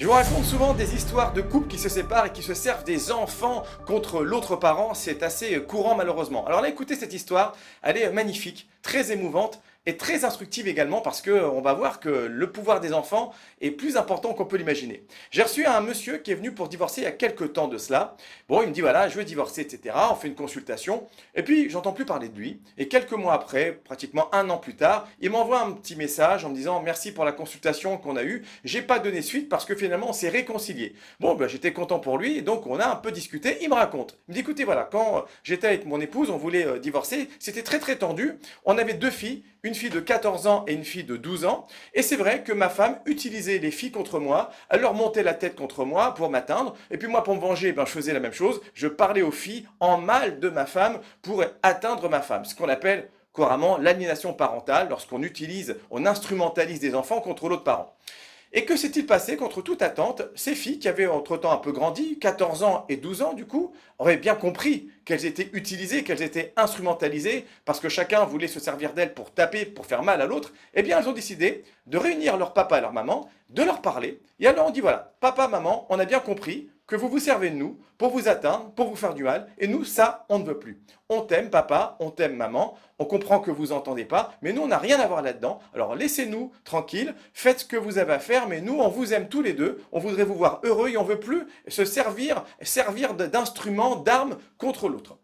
Je vous raconte souvent des histoires de couples qui se séparent et qui se servent des enfants contre l'autre parent. C'est assez courant malheureusement. Alors là, écoutez cette histoire, elle est magnifique, très émouvante et très instructive également parce qu'on va voir que le pouvoir des enfants est plus important qu'on peut l'imaginer. J'ai reçu un monsieur qui est venu pour divorcer il y a quelques temps de cela. Bon, il me dit voilà, je veux divorcer, etc. On fait une consultation et puis j'entends plus parler de lui. Et quelques mois après, pratiquement un an plus tard, il m'envoie un petit message en me disant merci pour la consultation qu'on a eue. J'ai pas donné suite parce que finalement on s'est réconcilié. Bon, ben, j'étais content pour lui et donc on a un peu discuté. Il me raconte. Il me dit écoutez, voilà, quand j'étais avec mon épouse, on voulait divorcer, c'était très très tendu. On avait deux filles, une fille de 14 ans et une fille de 12 ans. Et c'est vrai que ma femme utilisait les filles contre moi, elle leur montait la tête contre moi pour m'atteindre. Et puis moi, pour me venger, ben, je faisais la même chose. Je parlais aux filles en mal de ma femme pour atteindre ma femme. Ce qu'on appelle couramment l'aliénation parentale, lorsqu'on utilise, on instrumentalise des enfants contre l'autre parent. Et que s'est-il passé contre toute attente? Ces filles qui avaient entre-temps un peu grandi, 14 ans et 12 ans du coup, auraient bien compris qu'elles étaient utilisées, qu'elles étaient instrumentalisées, parce que chacun voulait se servir d'elles pour taper, pour faire mal à l'autre. Eh bien, elles ont décidé de réunir leur papa et leur maman, de leur parler, et elles leur ont dit voilà, papa, maman, on a bien compris que vous vous servez de nous pour vous atteindre, pour vous faire du mal, et nous, ça, on ne veut plus. On t'aime, papa, on t'aime, maman, on comprend que vous entendez pas, mais nous, on n'a rien à voir là-dedans. Alors laissez-nous tranquilles, faites ce que vous avez à faire, mais nous, on vous aime tous les deux, on voudrait vous voir heureux et on veut plus se servir d'instruments, d'armes contre l'autre.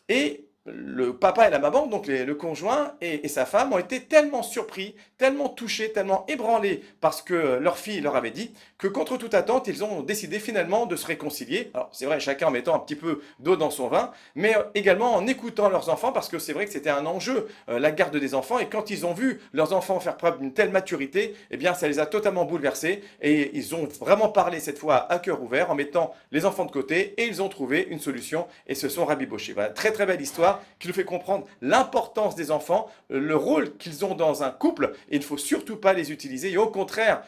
Et le papa et la maman, donc le conjoint et sa femme, ont été tellement surpris, tellement touchés, tellement ébranlés parce que leur fille leur avait dit que contre toute attente, ils ont décidé finalement de se réconcilier. Alors c'est vrai, chacun en mettant un petit peu d'eau dans son vin, mais également en écoutant leurs enfants parce que c'est vrai que c'était un enjeu, la garde des enfants. Et quand ils ont vu leurs enfants faire preuve d'une telle maturité, eh bien ça les a totalement bouleversés et ils ont vraiment parlé cette fois à cœur ouvert en mettant les enfants de côté et ils ont trouvé une solution et se sont rabibochés. Voilà, très très belle histoire qui nous fait comprendre l'importance des enfants, le rôle qu'ils ont dans un couple, et il ne faut surtout pas les utiliser. Et au contraire,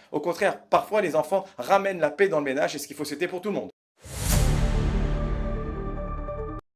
parfois les enfants ramènent la paix dans le ménage, et ce qu'il faut, c'était pour tout le monde.